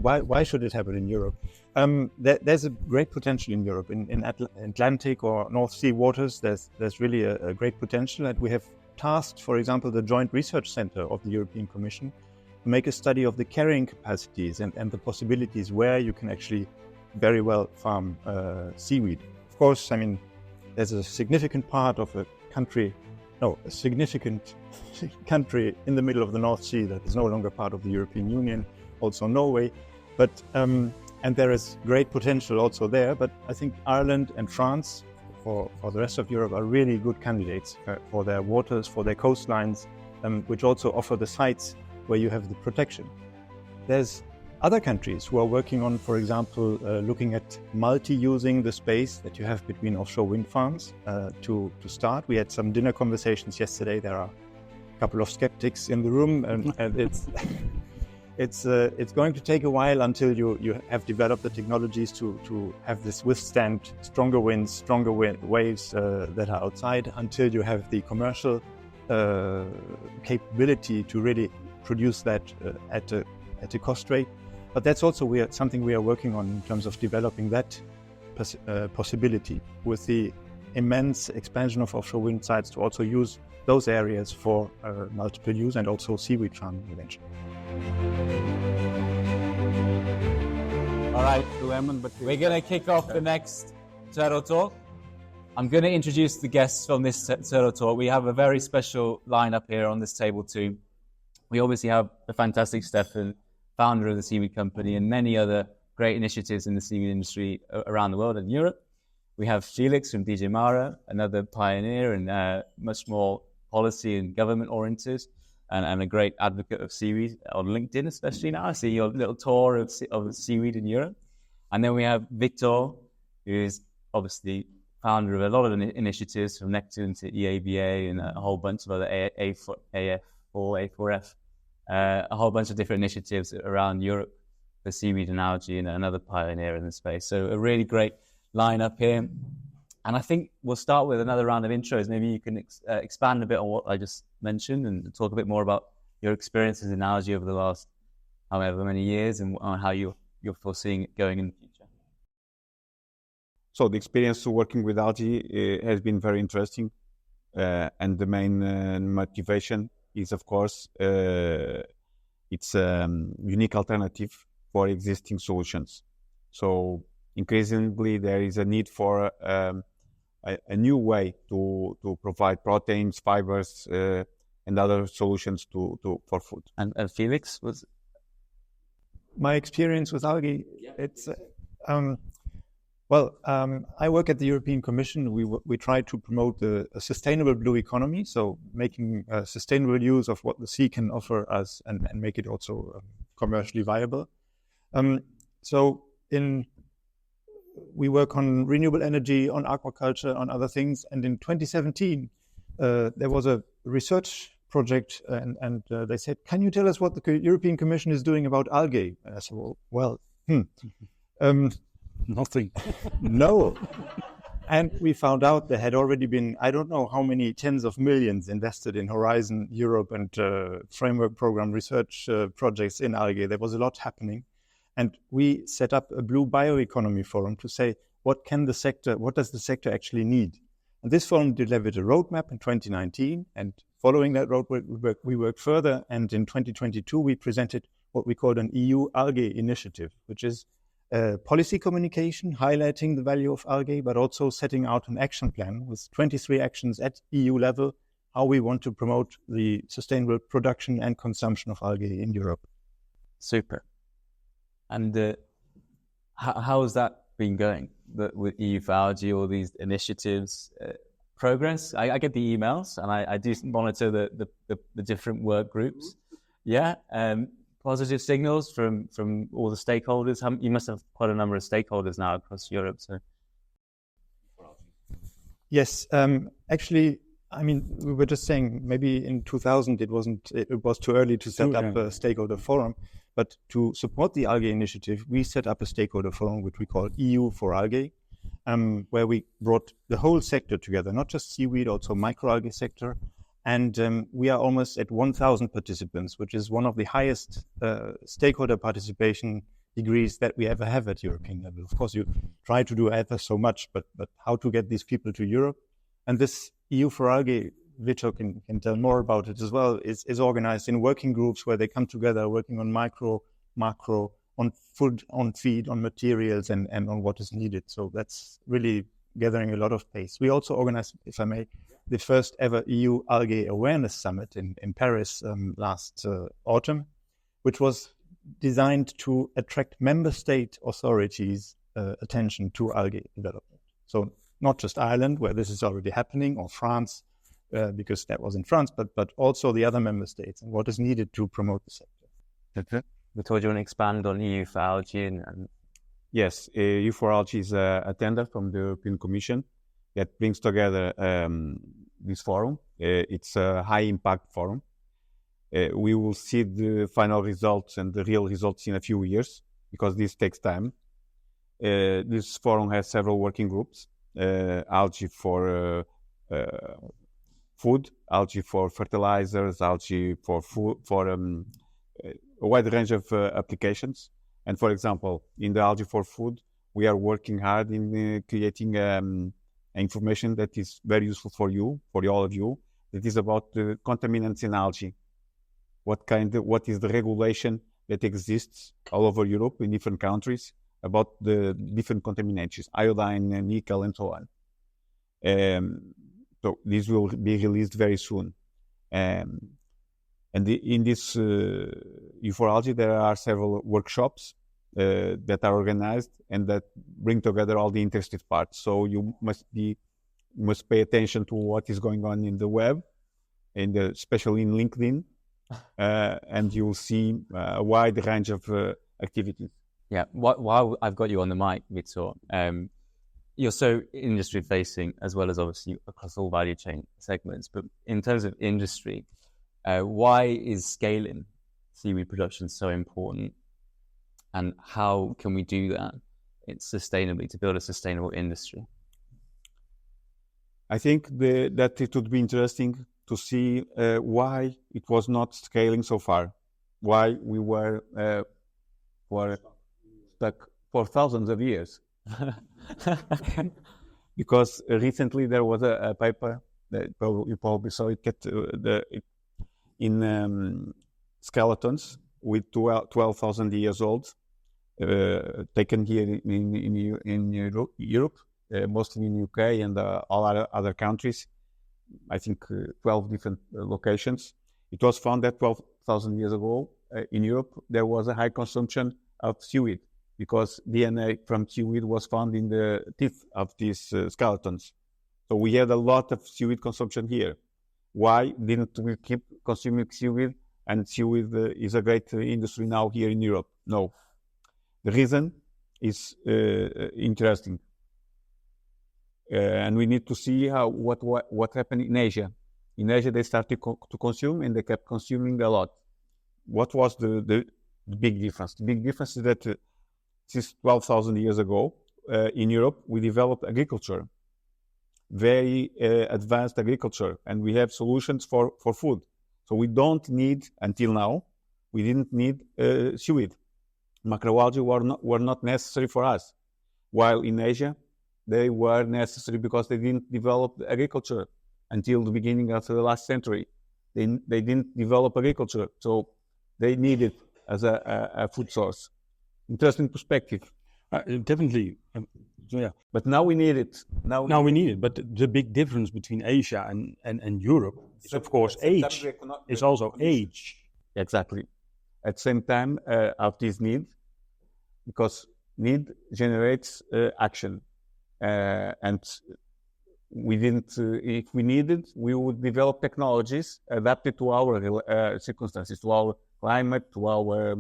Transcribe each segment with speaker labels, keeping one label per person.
Speaker 1: asking why should it happen in Europe? There's a great potential in Europe. In Atlantic or North Sea waters, there's really a great potential, and we have tasked, for example, the Joint Research Centre of the European Commission to make a study of the carrying capacities and the possibilities where you can actually very well farm seaweed. Of course, I mean, there's a significant part of a significant country in the middle of the North Sea that is no longer part of the European Union, also Norway, but and there is great potential also there. But I think Ireland and France, for the rest of Europe, are really good candidates for their waters, for their coastlines, which also offer the sites where you have the protection. There's other countries who are working on, for example, looking at multi-using the space that you have between offshore wind farms to start. We had some dinner conversations yesterday. There are a couple of skeptics in the room, and it's going to take a while until you have developed the technologies to have this withstand stronger winds, stronger waves that are outside, until you have the commercial capability to really produce that at a cost rate. But that's also something we are working on in terms of developing that possibility with the immense expansion of offshore wind sites to also use those areas for multiple use and also seaweed farming eventually.
Speaker 2: All right, we're going to kick off the next Turtle Talk. I'm going to introduce the guests from this Turtle Talk. We have a very special lineup here on this table too. We obviously have the fantastic Stefan, founder of the Seaweed Company, and many other great initiatives in the seaweed industry around the world and Europe. We have Felix from DJ Mare, another pioneer and much more policy and government oriented, and a great advocate of seaweed on LinkedIn, especially now. I see your little tour of seaweed in Europe. And then we have Vitor, who is obviously founder of a lot of initiatives from Neptune to EABA and a whole bunch of other AF4, A4F. A whole bunch of different initiatives around Europe for seaweed and algae, and another pioneer in the space. So a really great lineup here. And I think we'll start with another round of intros. Maybe you can expand a bit on what I just mentioned and talk a bit more about your experiences in algae over the last however many years and how you're foreseeing it going in the future.
Speaker 3: So the experience of working with algae has been very interesting. And the main motivation is, of course, it's a unique alternative for existing solutions. So increasingly, there is a need for a new way to provide proteins, fibers, and other solutions for food.
Speaker 2: And Felix, was
Speaker 1: my experience with algae?
Speaker 2: Yeah.
Speaker 1: It's I work at the European Commission. We try to promote a sustainable blue economy, so making sustainable use of what the sea can offer us and make it also commercially viable. We work on renewable energy, on aquaculture, on other things. And in 2017, there was a research project, and they said, "Can you tell us what the European Commission is doing about algae?" And I said,
Speaker 4: Nothing.
Speaker 1: No. And we found out there had already been, I don't know how many tens of millions invested in Horizon Europe and framework program research projects in algae. There was a lot happening. And we set up a Blue Bioeconomy Forum to say, what does the sector actually need? And this forum delivered a roadmap in 2019. And following that roadmap, we worked further. And in 2022, we presented what we called an EU algae initiative, which is policy communication, highlighting the value of algae, but also setting out an action plan with 23 actions at EU level, how we want to promote the sustainable production and consumption of algae in Europe.
Speaker 2: Super. And how has that been going with EU for Algae, all these initiatives, progress? I get the emails and I do monitor the different work groups. Yeah. Positive signals from all the stakeholders. You must have quite a number of stakeholders now across Europe. So,
Speaker 1: yes, actually, I mean, we were just saying maybe in 2000 it was too early to set up a stakeholder forum, but to support the algae initiative, we set up a stakeholder forum which we call EU for Algae, where we brought the whole sector together, not just seaweed, also microalgae sector. And we are almost at 1,000 participants, which is one of the highest stakeholder participation degrees that we ever have at European level. Of course, you try to do ever so much, but how to get these people to Europe? And this EU for Algae, Vitor can tell more about it as well, is organized in working groups where they come together working on micro, macro, on food, on feed, on materials, and on what is needed. So that's really gathering a lot of pace. We also organized, if I may, the first ever EU Algae Awareness Summit in Paris last autumn, which was designed to attract member state authorities' attention to algae development. So not just Ireland, where this is already happening, or France, because that was in France, but also the other member states and what is needed to promote the sector.
Speaker 4: Vitor, do you want to expand on EU for Algae? And...
Speaker 3: Yes, EU for Algae is a tender from the European Commission that brings together this forum. It's a high-impact forum. We will see the final results and the real results in a few years, because this takes time. This forum has several working groups, algae for food, algae for fertilizers, algae for food, for a wide range of applications. And for example, in the algae for food, we are working hard in creating information that is very useful for you, for all of you. That is about the contaminants in algae. What is the regulation that exists all over Europe in different countries about the different contaminants, iodine, nickel, and so on. So this will be released very soon. And in this EU4Algae, there are several workshops that are organized and that bring together all the interested parts. So you must pay attention to what is going on in the web, especially in LinkedIn, and you'll see a wide range of activities.
Speaker 4: Yeah, while I've got you on the mic, Vitor, you're so industry-facing as well as obviously across all value chain segments. But in terms of industry, why is scaling seaweed production so important? And how can we do that sustainably to build a sustainable industry?
Speaker 3: I think that it would be interesting to see why it was not scaling so far, why we were stuck for thousands of years. Because recently there was a paper that you probably saw it in skeletons with 12,000 years old, taken here in Europe, mostly in UK and all other countries. I think 12 different locations. It was found that 12,000 years ago in Europe there was a high consumption of seaweed, because DNA from seaweed was found in the teeth of these skeletons. So we had a lot of seaweed consumption here. Why didn't we keep consuming seaweed? And seaweed is a great industry now here in Europe. No. The reason is interesting. And we need to see what happened in Asia. In Asia, they started to consume, and they kept consuming a lot. What was the big difference? The big difference is that since 12,000 years ago, in Europe, we developed agriculture, very advanced agriculture, and we have solutions for food. So we don't need, until now, we didn't need seaweed. Microalgae were not necessary for us, while in Asia, they were necessary because they didn't develop agriculture until the beginning of the last century. They didn't develop agriculture, so they need it as a food source. Interesting perspective.
Speaker 5: Definitely. Yeah.
Speaker 3: But now we need it.
Speaker 5: Now we need it. But the big difference between Asia and Europe is, of course, age. It's also age.
Speaker 3: Exactly. At the same time, of this need, because need generates action. And we didn't, if we needed, we would develop technologies adapted to our circumstances, to our climate, to our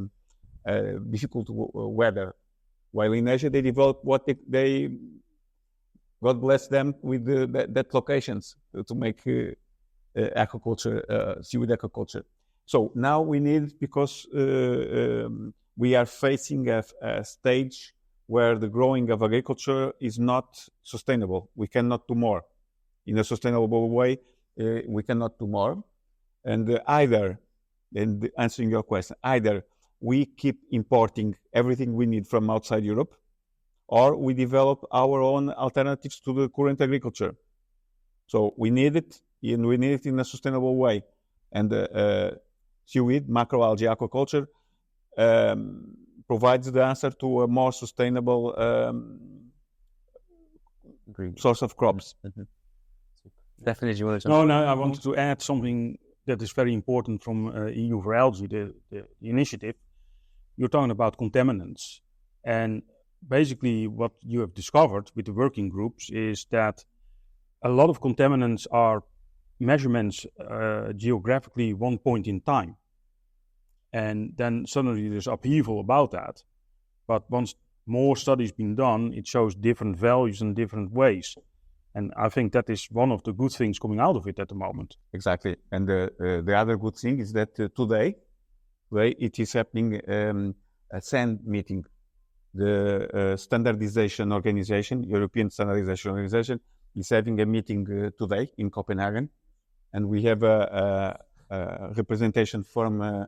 Speaker 3: difficult weather. While in Asia, they developed what they God bless them with that locations to make aquaculture, seaweed aquaculture. So now we need, because we are facing a stage where the growing of agriculture is not sustainable. We cannot do more. In a sustainable way, we cannot do more. And answering your question, either we keep importing everything we need from outside Europe, or we develop our own alternatives to the current agriculture. So we need it, and we need it in a sustainable way. And seaweed, macroalgae, aquaculture provides the answer to a more sustainable source of crops.
Speaker 4: Mm-hmm. Definitely, you want to
Speaker 5: No, I wanted to add something that is very important from EU for Algae, the initiative. You're talking about contaminants. And basically what you have discovered with the working groups is that a lot of contaminants are measurements geographically one point in time. And then suddenly there's upheaval about that. But once more studies been done, it shows different values in different ways. And I think that is one of the good things coming out of it at the moment.
Speaker 3: Exactly. And the other good thing is that today it is happening a SAN meeting. The standardization organization, European Standardization Organization, is having a meeting today in Copenhagen. And we have a representation from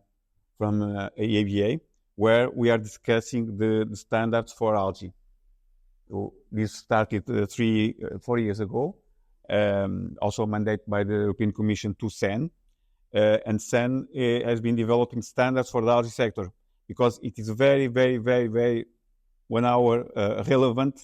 Speaker 3: EABA, where we are discussing the standards for algae. So this started 4 years ago, also mandated by the European Commission to SAN. And SAN has been developing standards for the algae sector because it is very, very, very, very 1 hour relevant,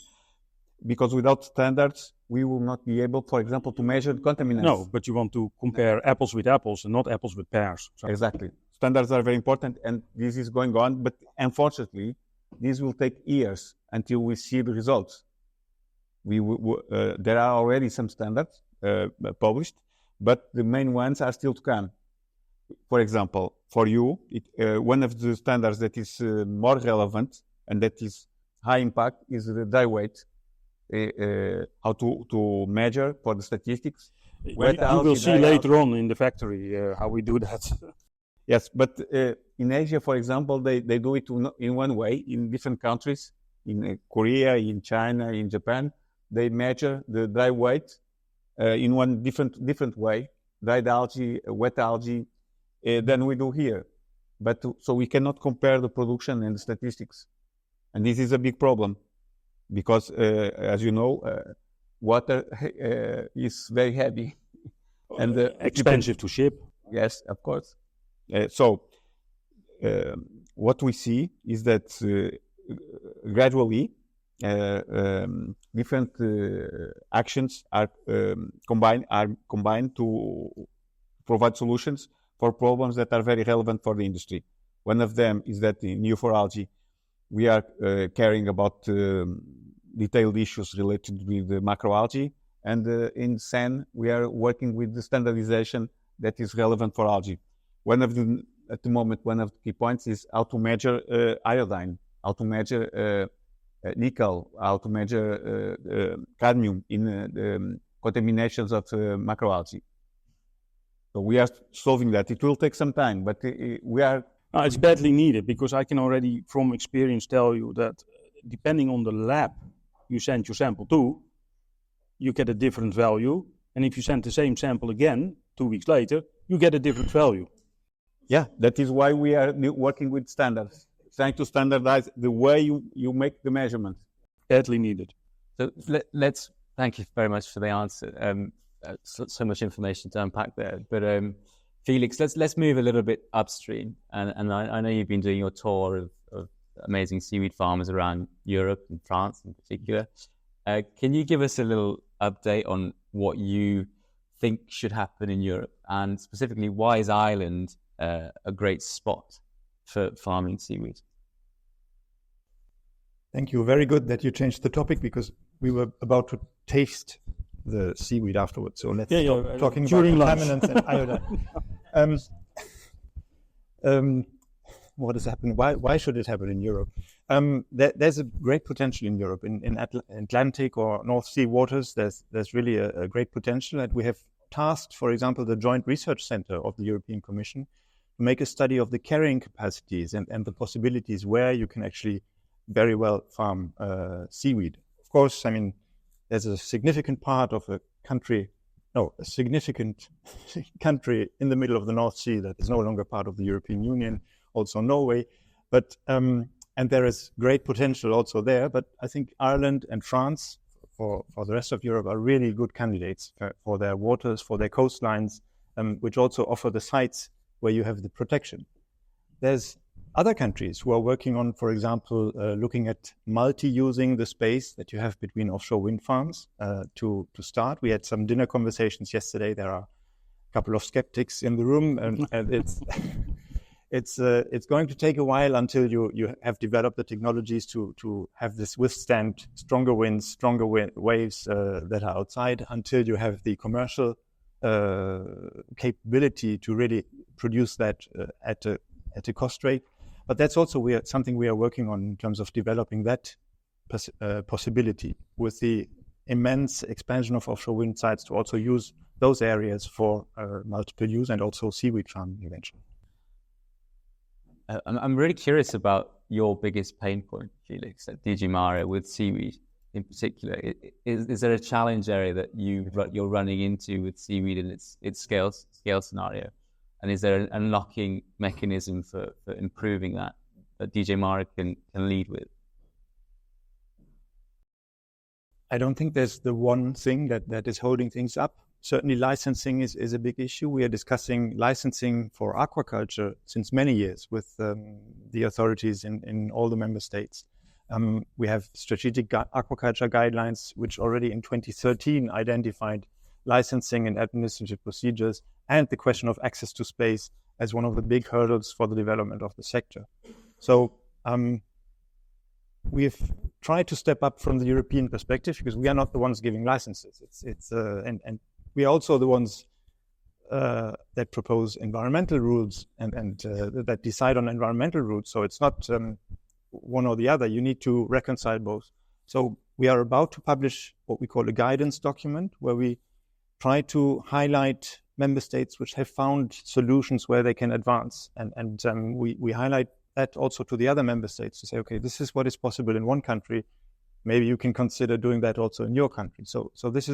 Speaker 3: because without standards, we will not be able, for example, to measure contaminants.
Speaker 5: No, but you want to compare apples with apples and not apples with pears. So.
Speaker 3: Exactly. Standards are very important, and this is going on, but unfortunately, this will take years until we see the results. There are already some standards published, but the main ones are still to come. For example, for you, one of the standards that is more relevant and that is high impact is the dry weight. How to measure for the statistics.
Speaker 5: You will see later on in the factory how we do that.
Speaker 3: Yes, but in Asia, for example, they do it in one way. In different countries, in Korea, in China, in Japan, they measure the dry weight in one different way, dried algae, wet algae, than we do here. But so we cannot compare the production and the statistics, and this is a big problem. Because, as you know, water is very heavy and
Speaker 5: expensive to ship.
Speaker 3: Yes, of course. So what we see is that gradually different actions are combined to provide solutions for problems that are very relevant for the industry. One of them is that in EU4Algae, we are caring about detailed issues related with the macroalgae, and in SAN we are working with the standardization that is relevant for algae. At the moment, one of the key points is how to measure iodine, how to measure nickel, how to measure cadmium in the contaminations of macroalgae. So we are solving that. It will take some time, but we are.
Speaker 5: It's badly needed, because I can already from experience tell you that depending on the lab you send your sample to, you get a different value. And if you send the same sample again 2 weeks later, you get a different value.
Speaker 3: Yeah, that is why we are working with standards, trying to standardize the way you make the measurements.
Speaker 5: Badly needed.
Speaker 4: So let's thank you very much for the answer. So much information to unpack there. But Felix, let's move a little bit upstream. And I know you've been doing your tour of amazing seaweed farmers around Europe and France in particular. Can you give us a little update on what you think should happen in Europe, and specifically why is Ireland a great spot for farming seaweed?
Speaker 1: Thank you. Very good that you changed the topic, because we were about to taste the seaweed afterwards. So let's stop talking about contaminants and iodine. What has happened? Why should it happen in Europe? There's a great potential in Europe. In Atlantic or North Sea waters, there's really a great potential. And we have tasked, for example, the Joint Research Centre of the European Commission to make a study of the carrying capacities and the possibilities where you can actually very well farm seaweed. Of course, I mean, there's a significant part of a significant country in the middle of the North Sea that is no longer part of the European Union, also Norway. But and there is great potential also there. But I think Ireland and France, for the rest of Europe, are really good candidates for their waters, for their coastlines, which also offer the sites where you have the protection. There's other countries who are working on, for example, looking at multi-using the space that you have between offshore wind farms to start. We had some dinner conversations yesterday. There are a couple of skeptics in the room, and it's it's going to take a while until you have developed the technologies to have this withstand stronger winds, stronger waves that are outside, until you have the commercial capability to really produce that at a cost rate. But that's also something we are working on in terms of developing that possibility with the immense expansion of offshore wind sites to also use those areas for multiple use and also seaweed farming eventually.
Speaker 4: I'm really curious about your biggest pain point, Felix, at DG Mare with seaweed in particular. Is there a challenge area that you're running into with seaweed in its scale scenario? And is there an unlocking mechanism for improving that DJ Mare can lead with?
Speaker 1: I don't think there's the one thing that is holding things up. Certainly licensing is a big issue. We are discussing licensing for aquaculture since many years with the authorities in all the member states. We have strategic aquaculture guidelines, which already in 2013 identified licensing and administrative procedures and the question of access to space as one of the big hurdles for the development of the sector. So we've tried to step up from the European perspective because we are not the ones giving licenses. And we are also the ones that propose environmental rules and that decide on environmental rules. So it's not one or the other. You need to reconcile both. So we are about to publish what we call a guidance document where we try to highlight member states which have found solutions where they can advance. And we highlight that also to the other member states to say, okay, this is what is possible in one country. Maybe you can consider doing that also in your country. So this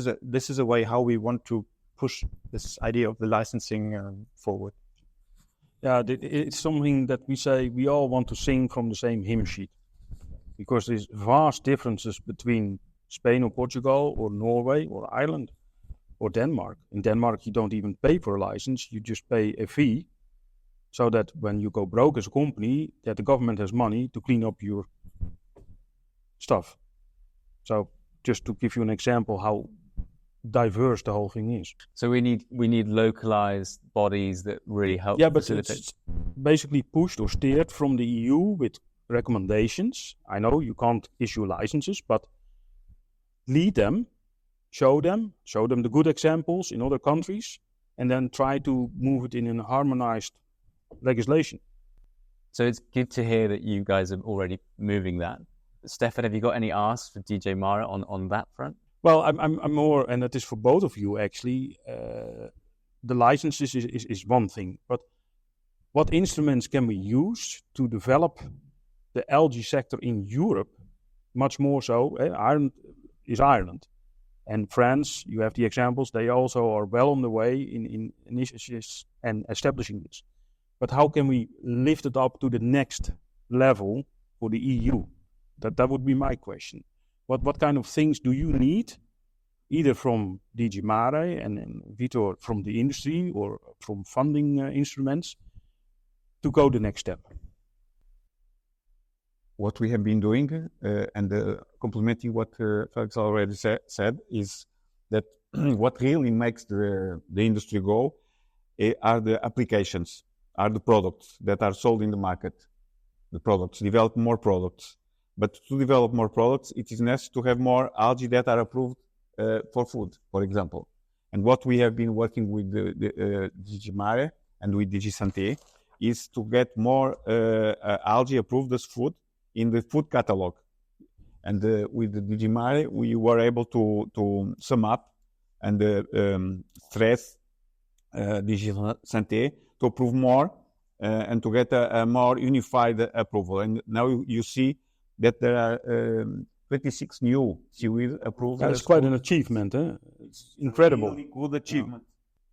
Speaker 1: is a way how we want to push this idea of the licensing forward.
Speaker 5: Yeah, it's something that we say we all want to sing from the same hymn sheet, because there's vast differences between Spain or Portugal or Norway or Ireland or Denmark. In Denmark, you don't even pay for a license. You just pay a fee so that when you go broke as a company, that the government has money to clean up your stuff. So just to give you an example how diverse the whole thing is.
Speaker 4: So we need localized bodies that really help facilitate.
Speaker 5: But it's basically pushed or steered from the EU with recommendations. I know you can't issue licenses, but lead them, show them the good examples in other countries, and then try to move it in a harmonized legislation.
Speaker 4: So it's good to hear that you guys are already moving that. Stefan, have you got any asks for DJ Mare on that front?
Speaker 5: Well, I'm more, and that is for both of you actually, the licenses is one thing, but what instruments can we use to develop the algae sector in Europe much more so? Ireland is Ireland. And France, you have the examples, they also are well on the way in initiatives and establishing this. But how can we lift it up to the next level for the EU? That would be my question. What kind of things do you need, either from DG Mare and Vitor from the industry or from funding instruments, to go the next step?
Speaker 3: What we have been doing, and complementing what Felix already said, is that what really makes the industry go are the applications, are the products that are sold in the market. The products, develop more products. But to develop more products, it is necessary to have more algae that are approved for food, for example. And what we have been working with the DG Mare and with DG Santé is to get more algae approved as food in the food catalog. And with the DG Mare, we were able to sum up and stress DG Santé to approve more and to get a more unified approval. And now you see that there are 26 new seaweed approved.
Speaker 5: That's quite an achievement, eh? It's incredible.
Speaker 3: Really good achievement.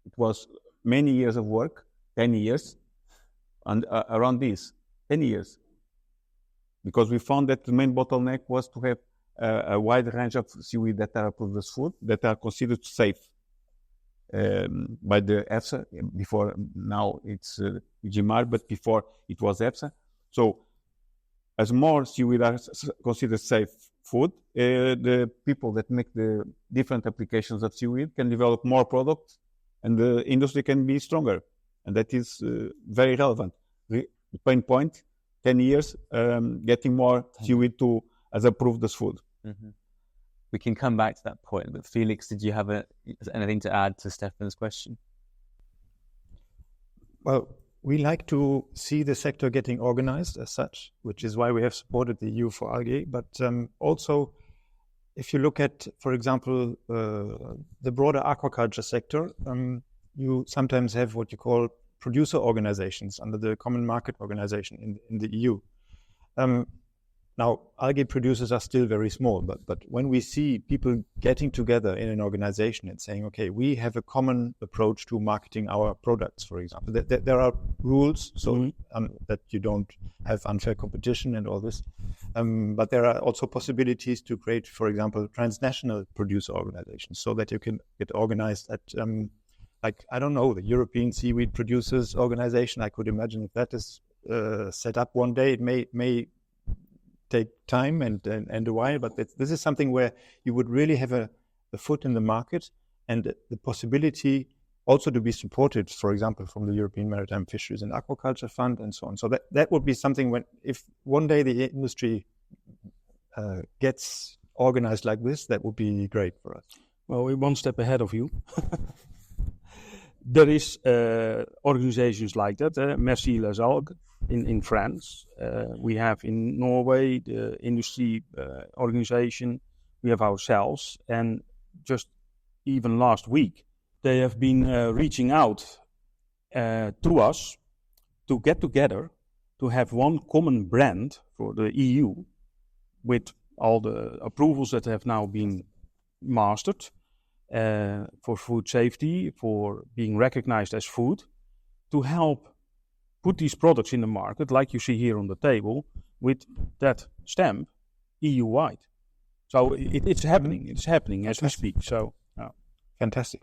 Speaker 3: It was many years of work, 10 years, and around this, 10 years. because we found that the main bottleneck was to have a wide range of seaweed that are approved as food, that are considered safe by the EFSA. Before, now it's GMAR, but before it was EFSA. So as more seaweed are considered safe food, the people that make the different applications of seaweed can develop more products, and the industry can be stronger. And that is very relevant. The pain point, 10 years, getting more seaweed as approved as food.
Speaker 4: Mm-hmm. We can come back to that point, but Felix, did you have anything to add to Stefan's question?
Speaker 1: Well, we like to see the sector getting organized as such, which is why we have supported the EU for algae. But also, if you look at, for example, the broader aquaculture sector, you sometimes have what you call producer organizations under the Common Market Organization in the EU. Now, algae producers are still very small, but when we see people getting together in an organization and saying, okay, we have a common approach to marketing our products, for example, there are rules so that you don't have unfair competition and all this, but there are also possibilities to create, for example, transnational producer organizations so that you can get organized at, like, I don't know, the European Seaweed Producers Organization. I could imagine if that is set up one day, it may take time and a while, but this is something where you would really have a foot in the market and the possibility also to be supported, for example, from the European Maritime Fisheries and Aquaculture Fund and so on. So that would be something if one day the industry gets organized like this, that would be great for us.
Speaker 5: Well, we're one step ahead of you. There is organizations like that, Merci les Algues in France. We have in Norway the industry organization. We have ourselves, and just even last week they have been reaching out to us to get together to have one common brand for the EU with all the approvals that have now been mastered. For food safety, for being recognized as food, to help put these products in the market, like you see here on the table, with that stamp, EU-wide. So it's happening. It's happening as we speak. So,
Speaker 1: fantastic.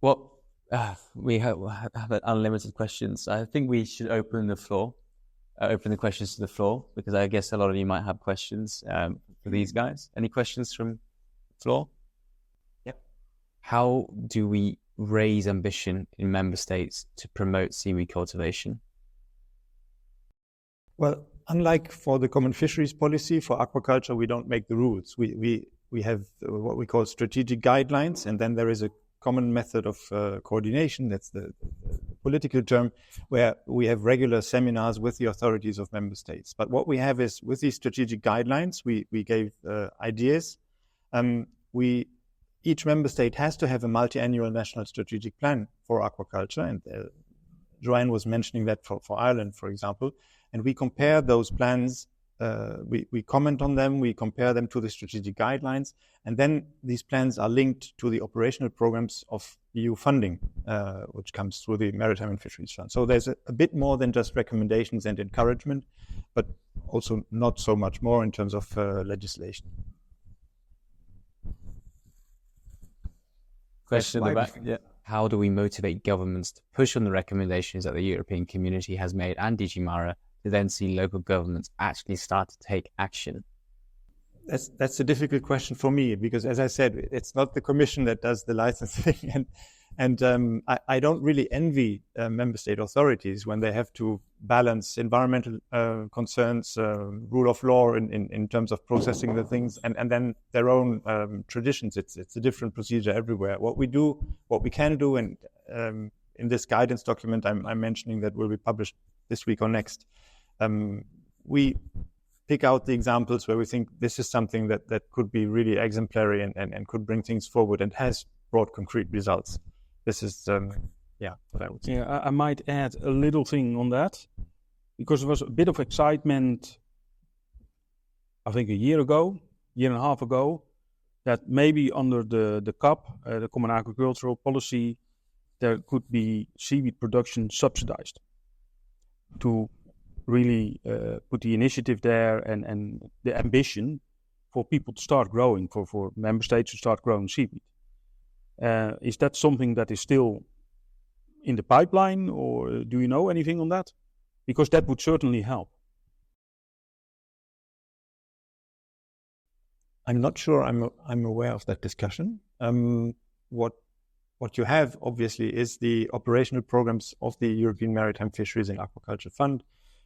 Speaker 4: Well, we have unlimited questions. I think we should open the questions to the floor, because I guess a lot of you might have questions for these guys. Any questions from the floor? Yep. How do we raise ambition in member states to promote seaweed cultivation?
Speaker 1: Well, unlike for the common fisheries policy, for aquaculture, we don't make the rules. We have what we call strategic guidelines, and then there is a common method of coordination. That's the political term, where we have regular seminars with the authorities of member states. But what we have is, with these strategic guidelines, we gave ideas. Each member state has to have a multi-annual national strategic plan for aquaculture, and Joanne was mentioning that for Ireland, for example. And we compare those plans, we comment on them, we compare them to the strategic guidelines, and then these plans are linked to the operational programs of EU funding, which comes through the Maritime and Fisheries Fund. So there's a bit more than just recommendations and encouragement, but also not so much more in terms of legislation.
Speaker 4: Question in the back. Yeah. How do we motivate governments to push on the recommendations that the European Community has made and DG Mare to then see local governments actually start to take action?
Speaker 1: That's a difficult question for me, because, as I said, it's not the Commission that does the licensing, and I don't really envy member state authorities when they have to balance environmental concerns, rule of law in terms of processing the things, and then their own traditions. It's a different procedure everywhere. What we can do, and in this guidance document I'm mentioning that will be published this week or next, we pick out the examples where we think this is something that could be really exemplary and could bring things forward and has brought concrete results. This is, what I would say.
Speaker 5: Yeah, I might add a little thing on that, because there was a bit of excitement, I think a year and a half ago, that maybe under the CAP, the Common Agricultural Policy, there could be seaweed production subsidized to really put the initiative there and the ambition for people to start growing, for member states to start growing seaweed. Is that something that is still in the pipeline, or do you know anything on that? Because that would certainly help.
Speaker 1: I'm not sure I'm aware of that discussion. What you have, obviously, is the operational programs of the European Maritime Fisheries and Aquaculture Fund,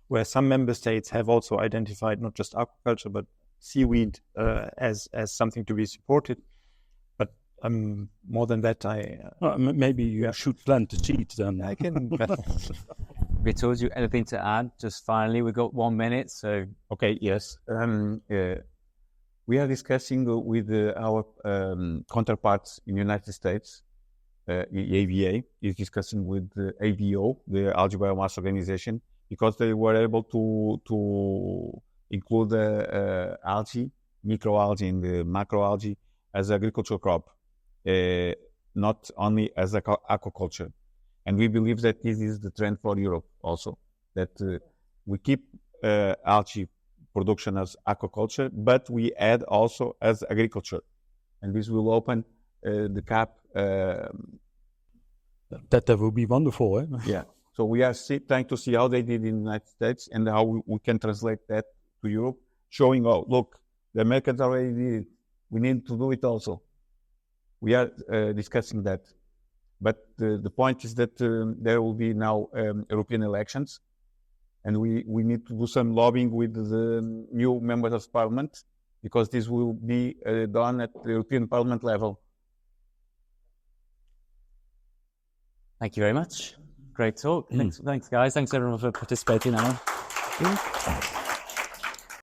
Speaker 1: where some member states have also identified not just aquaculture, but seaweed as something to be supported. But more than that,
Speaker 5: maybe you should plant the seed then.
Speaker 1: I can.
Speaker 4: Vitor, do you anything to add? Just finally, we've got 1 minute, so...
Speaker 3: Okay, yes. We are discussing with our counterparts in the United States. EABA is discussing with the ABO, the Algae Biomass Organization, because they were able to include algae, microalgae and the macroalgae as agricultural crop, not only as aquaculture. And we believe that this is the trend for Europe also, that we keep algae production as aquaculture, but we add also as agriculture. And this will open the cap.
Speaker 5: That would be wonderful, eh?
Speaker 3: Yeah. So we are trying to see how they did in the United States and how we can translate that to Europe, showing, oh, look, the Americans already did it. We need to do it also. We are discussing that. But the point is that there will be now European elections, and we need to do some lobbying with the new members of parliament, because this will be done at the European Parliament level.
Speaker 4: Thank you very much. Great talk. Thanks, guys. Thanks, everyone, for participating. Alan.